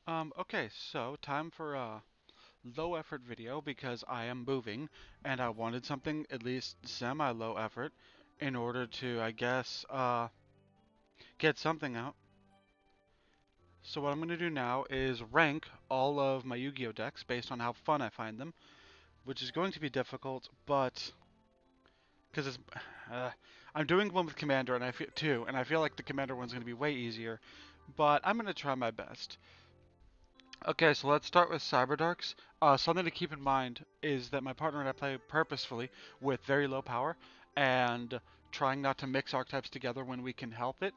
Okay, so time for a low effort video because I am moving and I wanted something at least semi low effort in order to, I guess, get something out. So what I'm going to do now is rank all of my Yu-Gi-Oh decks based on how fun I find them, which is going to be difficult, but because it's uh, I'm doing one with Commander and I feel two, and I feel like the Commander one's going to be way easier, but I'm going to try my best. Okay, so let's start with Cyberdarks. Something to keep in mind is that my partner and I play purposefully with very low power and trying not to mix archetypes together when we can help it.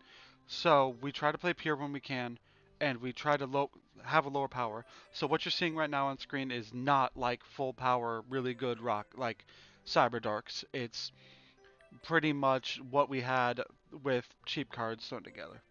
So we try to play pure when we can, and we try to have a lower power. So what you're seeing right now on screen is not like full power, really good rock like Cyberdarks. It's pretty much what we had with cheap cards thrown together.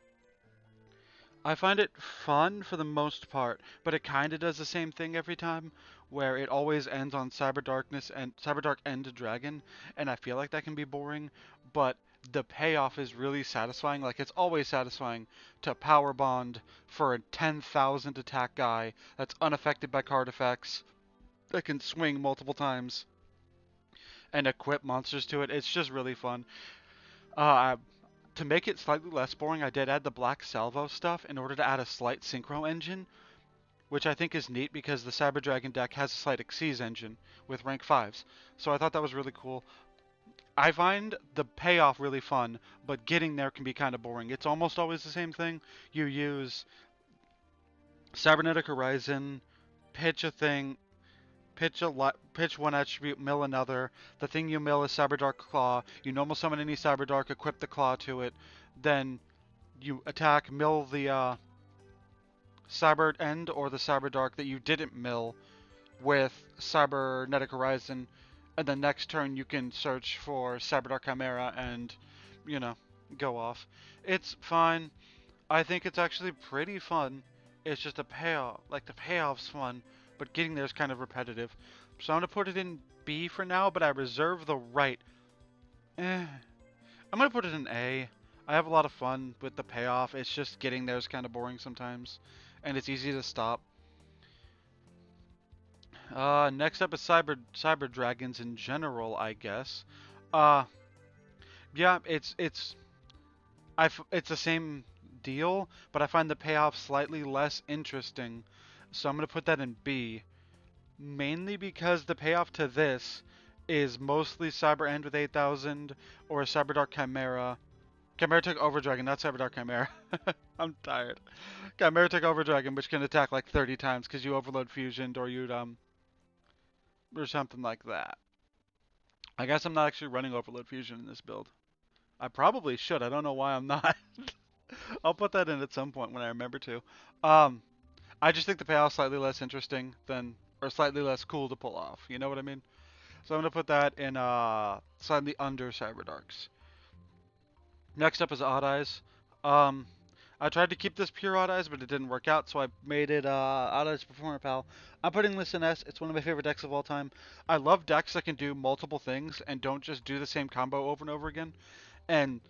I find it fun for the most part, but it kind of does the same thing every time, where it always ends on Cyber Darkness and Cyberdark End Dragon, and I feel like that can be boring, but the payoff is really satisfying. Like it's always satisfying to power bond for a 10,000 attack guy that's unaffected by card effects that can swing multiple times and equip monsters to it. It's just really fun. Uh, to make it slightly less boring, I did add the Black Salvo stuff in order to add a slight synchro engine, which I think is neat because the Cyber Dragon deck has a slight Xyz engine with rank 5s. So I thought that was really cool. I find the payoff really fun, but getting there can be kind of boring. It's almost always the same thing. You use Cybernetic Horizon, pitch a thing, pitch one attribute, mill another. The thing you mill is Cyberdark Claw. You normal summon any Cyberdark, equip the Claw to it, then you attack, mill the Cyber End or the Cyber Dark that you didn't mill with Cybernetic Horizon, and the next turn you can search for Cyberdark Chimera and, you know, go off. It's fine. I think it's actually pretty fun. It's just a payoff. Like, the payoff's fun, but getting there is kind of repetitive. So I'm going to put it in B for now, but I reserve the right. I'm going to put it in A. I have a lot of fun with the payoff. It's just getting there is kind of boring sometimes, and it's easy to stop. Next up is Cyber Dragons in general, I guess. Uh, yeah, it's the same deal, but I find the payoff slightly less interesting, so I'm gonna put that in B. Mainly because the payoff to this is mostly Cyber End with 8,000 or Cyber Dark Chimera. Chimera took Overdragon, not Cyber Dark Chimera. I'm tired. Chimera took Overdragon, which can attack like 30 times because you overload fusioned or you'd or something like that. I guess I'm not actually running Overload Fusion in this build. I probably should. I don't know why I'm not. I'll put that in at some point when I remember to. Um, I just think the payoff's slightly less interesting than, or slightly less cool to pull off. You know what I mean? So I'm gonna put that in slightly under Cyberdarks. Next up is Odd Eyes. Um, I tried to keep this pure Odd Eyes, but it didn't work out, so I made it Odd Eyes Performer Pal. I'm putting this in S. It's one of my favorite decks of all time. I love decks that can do multiple things and don't just do the same combo over and over again. And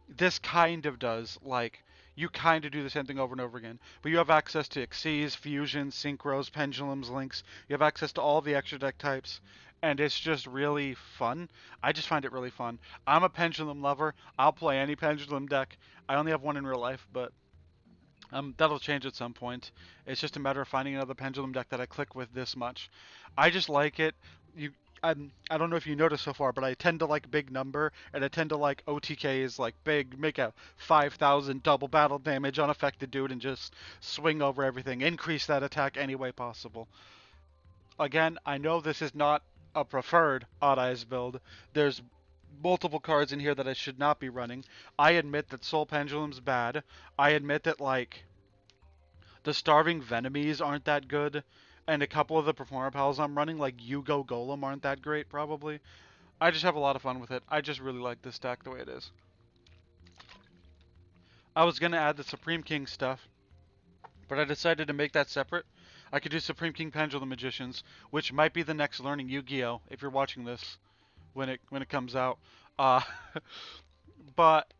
this kind of does. Like, you kind of do the same thing over and over again. But you have access to Xyz, Fusions, Synchros, Pendulums, Links. You have access to all the extra deck types. And it's just really fun. I just find it really fun. I'm a Pendulum lover. I'll play any Pendulum deck. I only have one in real life, but that'll change at some point. It's just a matter of finding another Pendulum deck that I click with this much. I just like it. You, I don't know if you noticed so far, but I tend to like big number, and I tend to like OTKs, like big, make a 5,000 double battle damage unaffected dude, and just swing over everything. Increase that attack any way possible. Again, I know this is not a preferred Odd Eyes build. There's multiple cards in here that I should not be running. I admit that Soul Pendulum's bad. I admit that, like, the Starving Venomies aren't that good. And a couple of the Performer Pals I'm running, like Yugo Golem, aren't that great, probably. I just have a lot of fun with it. I just really like this deck the way it is. I was going to add the Supreme King stuff, but I decided to make that separate. I could do Supreme King Pendulum Magicians, which might be the next learning Yu-Gi-Oh! If you're watching this when it comes out. Uh, but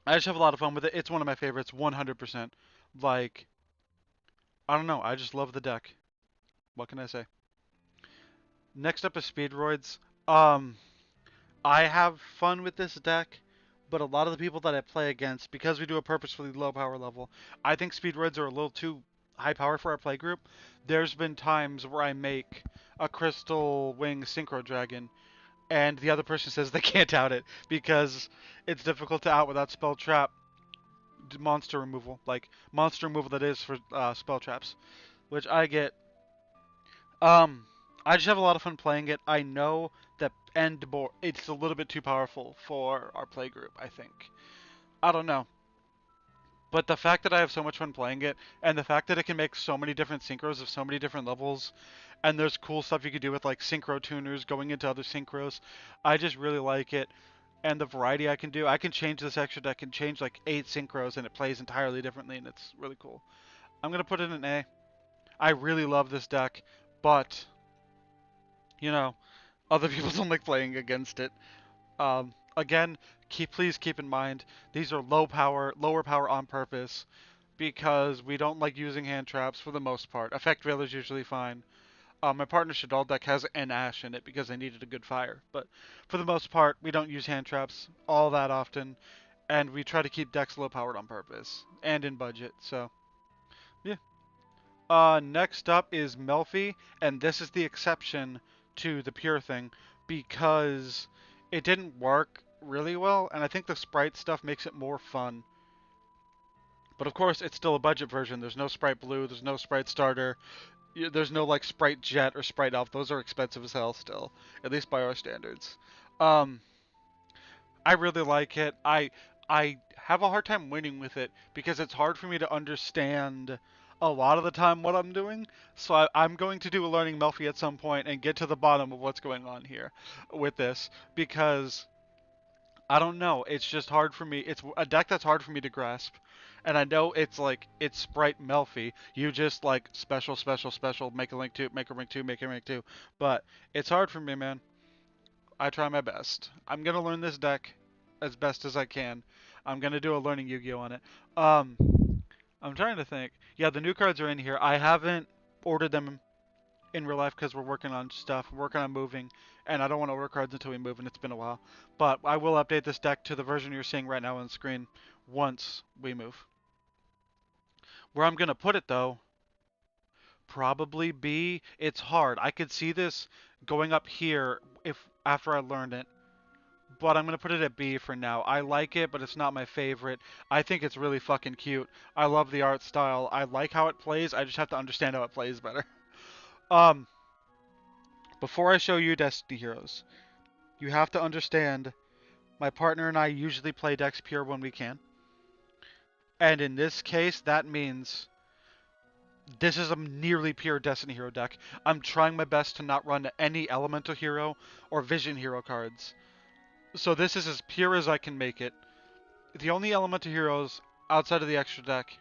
I just have a lot of fun with it. It's one of my favorites, 100%. Like, I don't know. I just love the deck. What can I say? Next up is Speedroids. Um, I have fun with this deck, but a lot of the people that I play against, because we do a purposefully low power level, I think Speedroids are a little too high power for our play group. There's been times where I make a Crystal Wing Synchro Dragon, and the other person says they can't out it because it's difficult to out without spell trap monster removal, like monster removal that is for spell traps, which I get. Um, I just have a lot of fun playing it. I know that end board it's a little bit too powerful for our play group, I think. I don't know. But the fact that I have so much fun playing it, and the fact that it can make so many different synchros of so many different levels, and there's cool stuff you could do with like synchro tuners going into other synchros, I just really like it. And the variety I can do, I can change this extra deck and change like 8 synchros, and it plays entirely differently, and it's really cool. I'm gonna put it in A. I really love this deck, but you know, other people don't like playing against it. Again, please keep in mind these are lower power on purpose because we don't like using hand traps for the most part. Effect Veil is usually fine. My partner Shadal deck has an Ash in it because I needed a good fire, but for the most part, we don't use hand traps all that often, and we try to keep decks low powered on purpose and in budget. So yeah. Next up is Melfi, and this is the exception to the pure thing because it didn't work really well, and I think the sprite stuff makes it more fun. But of course, it's still a budget version. There's no Sprite Blue, there's no Sprite Starter, there's no like Sprite Jet or Sprite Elf. Those are expensive as hell still, at least by our standards. Um, I really like it. I have a hard time winning with it because it's hard for me to understand a lot of the time what I'm doing. So I'm going to do a learning Melfi at some point and get to the bottom of what's going on here with this because I don't know. It's just hard for me. It's a deck that's hard for me to grasp. And I know it's like it's Sprite Melfi. You just like special, special, special, make a link to, make a rank two, make a rank two. But it's hard for me, man. I try my best. I'm gonna learn this deck as best as I can. I'm gonna do a learning Yu-Gi-Oh on it. Um, I'm trying to think. Yeah, the new cards are in here. I haven't ordered them in real life because we're working on stuff, working on moving, and I don't want to order cards until we move, and it's been a while. But I will update this deck to the version you're seeing right now on the screen once we move. Where I'm gonna put it though, probably B. It's hard. I could see this going up here if after I learned it, but I'm gonna put it at B for now. I like it, but it's not my favorite. I think it's really fucking cute. I love the art style. I like how it plays. I just have to understand how it plays better. Um, Before I show you Destiny Heroes, you have to understand my partner and I usually play decks pure when we can. And in this case, that means this is a nearly pure Destiny Hero deck. I'm trying my best to not run any Elemental Hero or Vision Hero cards. So this is as pure as I can make it. The only Elemental Heroes outside of the extra deck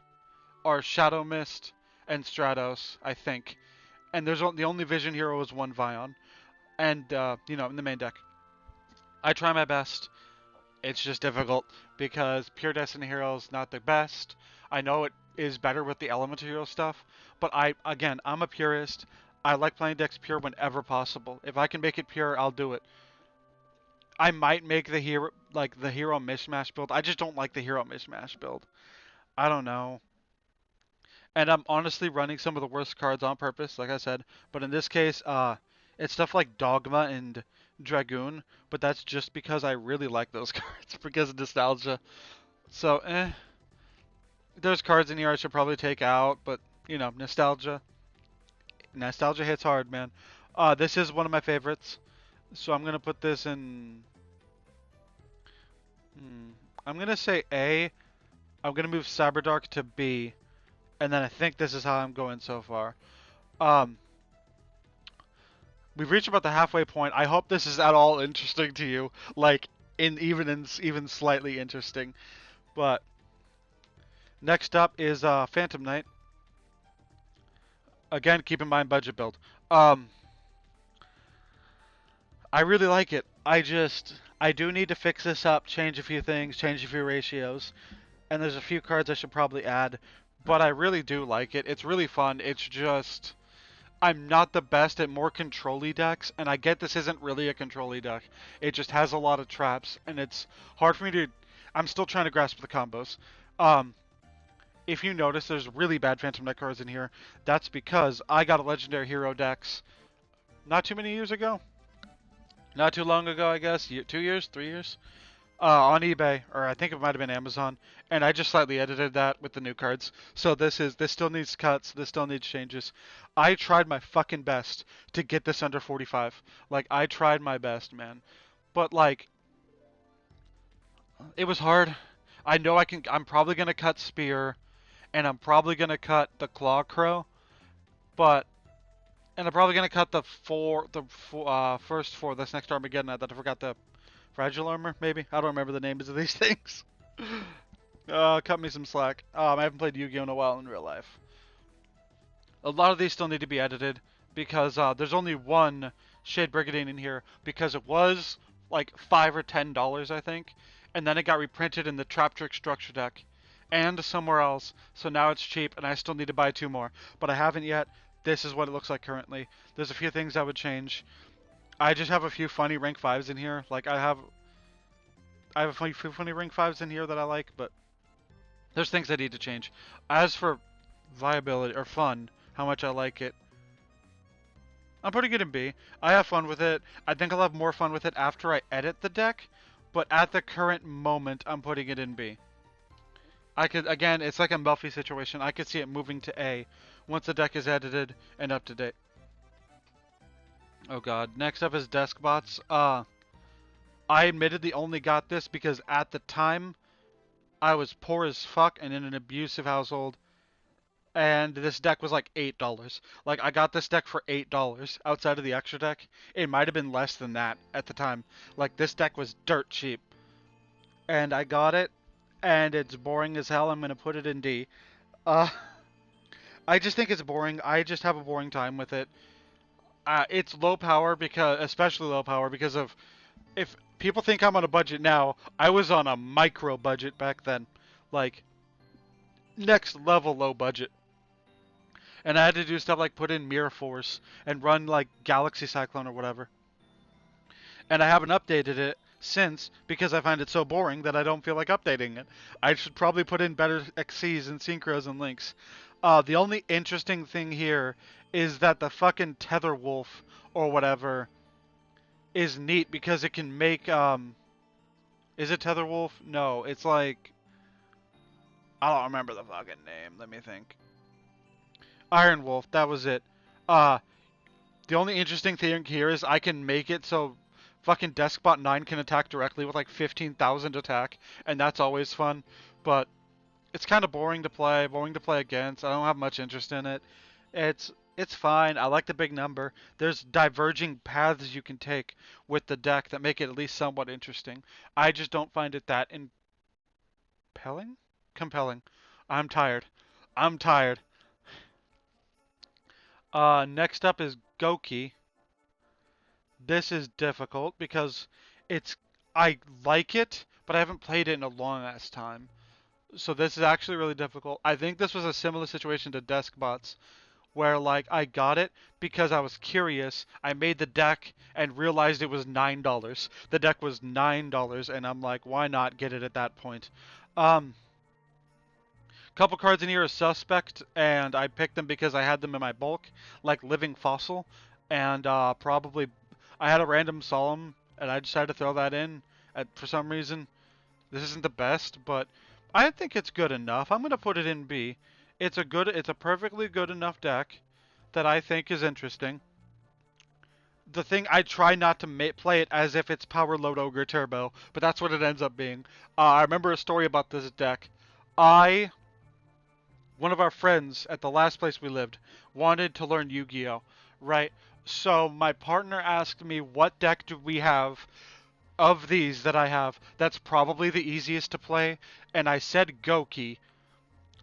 are Shadow Mist and Stratos, I think. And the only Vision Hero is one Vion. And, in the main deck. I try my best. It's just difficult because pure Destiny Hero is not the best. I know it is better with the Elemental Hero stuff, but I'm a purist. I like playing decks pure whenever possible. If I can make it pure, I'll do it. I might make the hero mishmash build. I just don't like the hero mishmash build. I don't know. And I'm honestly running some of the worst cards on purpose, like I said. But in this case, it's stuff like Dogma and Dragoon. But that's just because I really like those cards because of nostalgia. So, there's cards in here I should probably take out, but nostalgia. Nostalgia hits hard, man. This is one of my favorites, so I'm gonna put this in. I'm gonna say A. I'm gonna move Cyberdark to B, and then I think this is how I'm going so far. Um, we've reached about the halfway point. I hope this is at all interesting to you, like even slightly interesting. But next up is Phantom Knight. Again, keep in mind budget build. I really like it. I do need to fix this up, change a few things, change a few ratios, and there's a few cards I should probably add. but I really do like it. It's really fun. It's just I'm not the best at more control-y decks, and I get this isn't really a control-y deck. It just has a lot of traps, and it's hard for me to. I'm still trying to grasp the combos. Um, if you notice, there's really bad Phantom deck cards in here. That's because I got a Legendary Hero decks not too many years ago. Not too long ago, I guess. 2 years, 3 years. On eBay, or I think it might have been Amazon, and I just slightly edited that with the new cards. So this still needs cuts, this still needs changes. I tried my fucking best to get this under 45. Like I tried my best, man. But like it was hard. I know I'm probably going to cut Spear and I'm probably going to cut the Claw Crow, but and I'm probably going to cut first four this next Armageddon that I forgot the Fragile Armor, maybe? I don't remember the names of these things. Cut me some slack. I haven't played Yu-Gi-Oh! In a while in real life. A lot of these still need to be edited because there's only one Shade Brigandine in here because it was like $5 or $10, I think, and then it got reprinted in the Trap Trick Structure deck and somewhere else, so now it's cheap and I still need to buy 2 more, but I haven't yet. This is what it looks like currently. There's a few things I would change. I just have a few funny rank 5s in here. Like I have a few funny rank 5s in here that I like, but there's things I need to change. As for viability or fun, how much I like it, I'm pretty good in B. I have fun with it. I think I'll have more fun with it after I edit the deck, but at the current moment, I'm putting it in B. Again, it's like a Melfi situation. I could see it moving to A once the deck is edited and up to date. Oh god. Next up is Desk Bots. I admittedly only got this because at the time, I was poor as fuck and in an abusive household, and this deck was like $8. Like, I got this deck for $8 outside of the extra deck. It might have been less than that at the time. Like, this deck was dirt cheap. And I got it, and it's boring as hell. I'm going to put it in D. Uh, I just think it's boring. I just have a boring time with it. It's low power especially low power because of, if people think I'm on a budget now, I was on a micro budget back then. Like, next level low budget. And I had to do stuff like put in Mirror Force and run like Galaxy Cyclone or whatever. And I haven't updated it since because I find it so boring that I don't feel like updating it. I should probably put in better XCs and synchros and links. The only interesting thing here is that the fucking Tether Wolf or whatever is neat because it can make is it Tether Wolf? No, it's like I don't remember the fucking name. Let me think. Iron Wolf, that was it. Uh The only interesting thing here is I can make it so fucking Deskbot 9 can attack directly with like 15,000 attack, and that's always fun. But it's kind of boring to play against. I don't have much interest in it. It's fine. I like the big number. There's diverging paths you can take with the deck that make it at least somewhat interesting. I just don't find it that impelling? Compelling. I'm tired. I'm tired. Next up is Goki. This is difficult because I like it, but I haven't played it in a long ass time. So this is actually really difficult. I think this was a similar situation to Deskbots, where like I got it because I was curious. I made the deck and realized it was $9. The deck was $9, and I'm like, why not get it at that point? Um, Couple cards in here are suspect, and I picked them because I had them in my bulk, like Living Fossil, and probably I had a random Solemn, and I decided to throw that in for some reason. This isn't the best, but I think it's good enough. I'm gonna put it in B. It's a perfectly good enough deck that I think is interesting. The thing, I try not to play it as if it's Power Load Ogre Turbo, but that's what it ends up being. I remember a story about this deck. One of our friends at the last place we lived wanted to learn Yu-Gi-Oh, right? So my partner asked me, what deck do we have of these that I have that's probably the easiest to play? And I said Goki.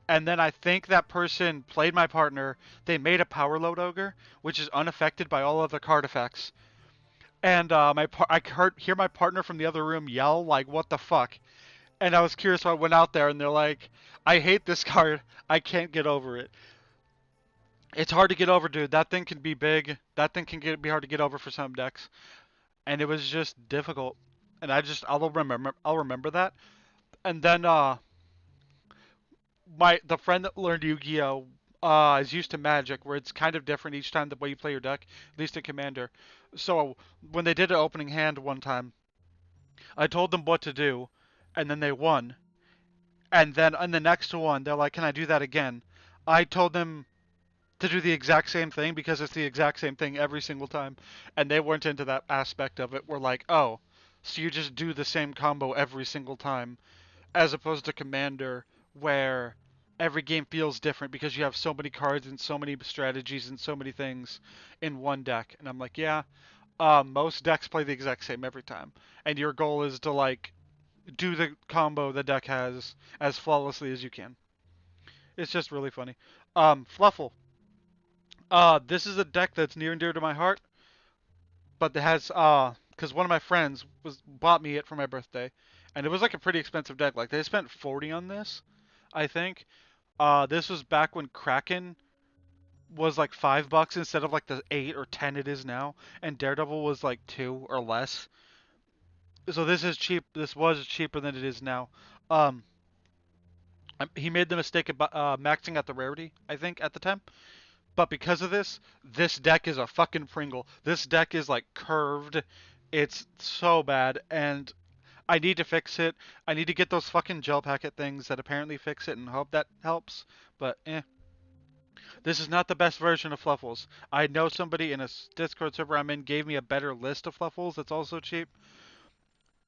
And then I think that person played my partner. They made a Power Load Ogre, which is unaffected by all other card effects. And I hear my partner from the other room yell, like, what the fuck? And I was curious, so I went out there, and they're like, I hate this card. I can't get over it. It's hard to get over, dude. That thing can be big. That thing can be hard to get over for some decks, and it was just difficult. And I'll remember that. And then the friend that learned Yu-Gi-Oh is used to Magic, where it's kind of different each time the way you play your deck, at least in Commander. So when they did an opening hand one time, I told them what to do, and then they won. And then on the next one, they're like, "Can I do that again?" I told them to do the exact same thing because it's the exact same thing every single time, and they weren't into that aspect of it. We're like, "Oh, so you just do the same combo every single time," as opposed to Commander, where every game feels different because you have so many cards and so many strategies and so many things in one deck. And I'm like, yeah, most decks play the exact same every time, and your goal is to like do the combo the deck has as flawlessly as you can. It's just really funny. Fluffle. This is a deck that's near and dear to my heart, but it has because one of my friends was bought me it for my birthday, and it was like a pretty expensive deck. Like they spent 40 on this, I think. This was back when Kraken was like $5 instead of like the 8 or 10 it is now, and Daredevil was like 2 or less. So this is cheap. This was cheaper than it is now. Um, he made the mistake of maxing out the rarity, I think, at the time. But because of this, this deck is a fucking Pringle. This deck is like curved. It's so bad, and I need to fix it. I need to get those fucking gel packet things that apparently fix it and hope that helps. But this is not the best version of Fluffles. I know somebody in a Discord server I'm in gave me a better list of Fluffles that's also cheap.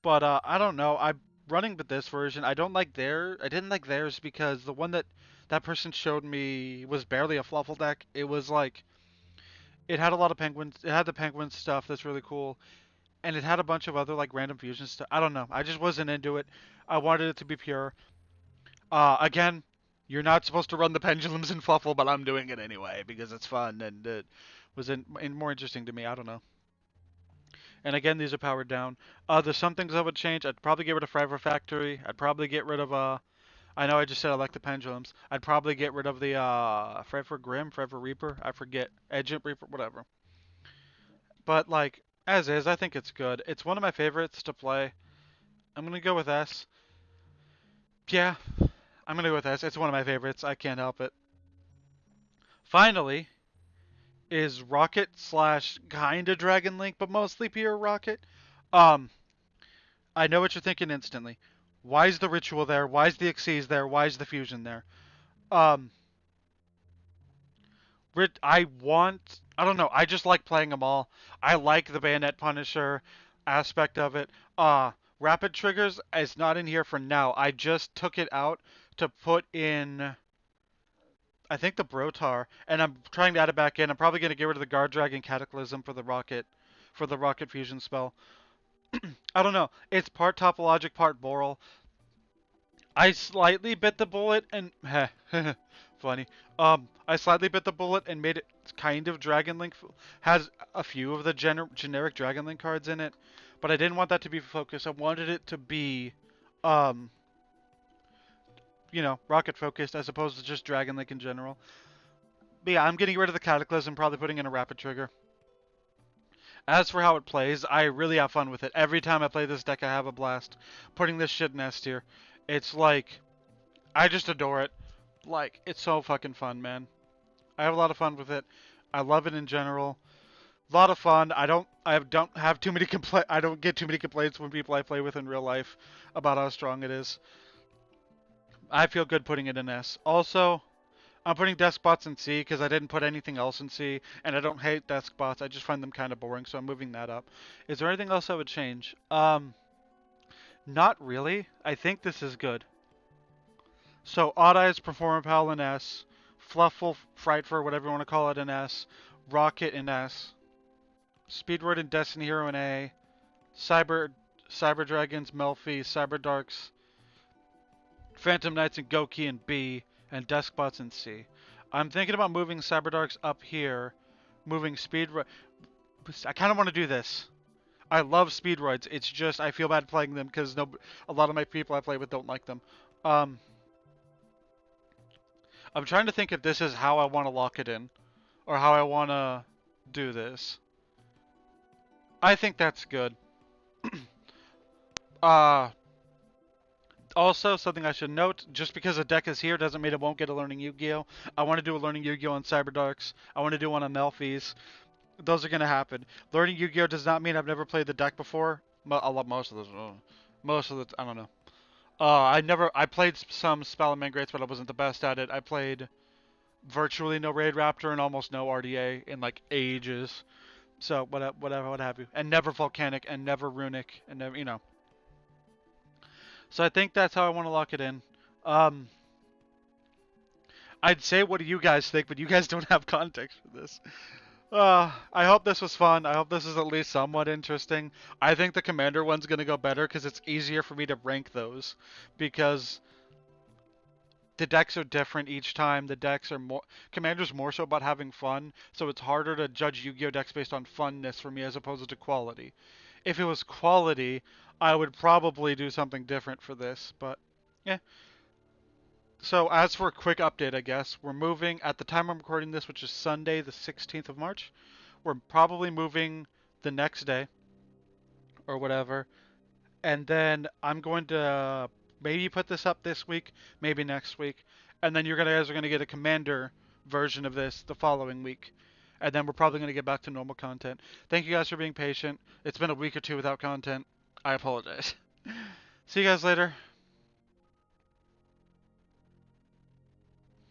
But I don't know. I'm running with this version. I didn't like theirs because the one that person showed me was barely a Fluffle deck. It was like it had a lot of penguins. It had the penguin stuff that's really cool, and it had a bunch of other like random fusion stuff. I don't know. I just wasn't into it. I wanted it to be pure. Again, you're not supposed to run the pendulums in Fluffle, but I'm doing it anyway because it's fun and it was more interesting to me. I don't know. And again, these are powered down. There's some things I would change. I'd probably get rid of Forever Factory. I'd probably get rid of I know I just said I like the pendulums. I'd probably get rid of the Forever Grim, Forever Reaper. I forget. Agent Reaper, whatever. But like as is, I think it's good. It's one of my favorites to play. I'm gonna go with S. Yeah, I'm gonna go with S. It's one of my favorites. I can't help it. Finally, is Rocket slash kinda Dragon Link, but mostly pure Rocket. Um, I know what you're thinking instantly. Why is the ritual there? Why is the Xyz there? Why is the fusion there? Um, I don't know. I just like playing them all. I like the Bayonet Punisher aspect of it. Rapid Triggers is not in here for now. I just took it out to put in I think the Brotar, and I'm trying to add it back in. I'm probably going to get rid of the Guard Dragon Cataclysm for the Rocket Fusion spell. I don't know. It's part Topologic, part Boral. I slightly bit the bullet and funny. I slightly bit the bullet and made it kind of Dragon Link. Has a few of the generic Dragon Link cards in it, but I didn't want that to be focused. I wanted it to be, um, rocket focused as opposed to just Dragon Link in general. But yeah, I'm getting rid of the Cataclysm, probably putting in a Rapid Trigger. As for how it plays, I really have fun with it. Every time I play this deck, I have a blast. Putting this shit in S tier. It's like, I just adore it. Like, it's so fucking fun, man. I have a lot of fun with it. I love it in general. A lot of fun. I don't have too many I don't get too many complaints when people I play with in real life about how strong it is. I feel good putting it in S. Also, I'm putting desk bots in C because I didn't put anything else in C, and I don't hate desk bots. I just find them kind of boring, so I'm moving that up. Is there anything else I would change? Not really. I think this is good. So Odd Eyes, Performer Pal in S, Fluffle, Frightfur, whatever you want to call it in S, Rocket in S, Speedward and Destiny Hero in A, Cyber Dragons, Melfi, Cyber Darks, Phantom Knights and Goki in B, and Deskbots in C. I'm thinking about moving Cyberdarks up here, moving Speed. I kind of want to do this. I love speedroids. It's just I feel bad playing them because a lot of my people I play with don't like them. Um, I'm trying to think if this is how I want to lock it in or how I want to do this. I think that's good. Uh, Also, something I should note, just because a deck is here doesn't mean it won't get a Learning Yu-Gi-Oh! I want to do a Learning Yu-Gi-Oh! On Cyberdarks. I want to do one on Melfi's. Those are going to happen. Learning Yu-Gi-Oh! Does not mean I've never played the deck before. I love most of those. Most of the, I don't know. I played some Spell and Mangrates, but I wasn't the best at it. I played virtually no Raid Raptor and almost no RDA in like ages. So, whatever, what have you. And never Volcanic and never Runic and never, So I think that's how I want to lock it in. Um, I'd say what do you guys think, but you guys don't have context for this. I hope this was fun. I hope this is at least somewhat interesting. I think the Commander one's going to go better because it's easier for me to rank those. Because the decks are different each time. The decks are more... Commander's more so about having fun, so it's harder to judge Yu-Gi-Oh! Decks based on funness for me as opposed to quality. If it was quality, I would probably do something different for this, but... Yeah. So as for a quick update, I guess, we're moving, at the time I'm recording this, which is Sunday the 16th of March, we're probably moving the next day, or whatever, and then I'm going to maybe put this up this week, maybe next week, and then guys are going to get a Commander version of this the following week. And then we're probably going to get back to normal content. Thank you guys for being patient. It's been a week or two without content. I apologize. See you guys later.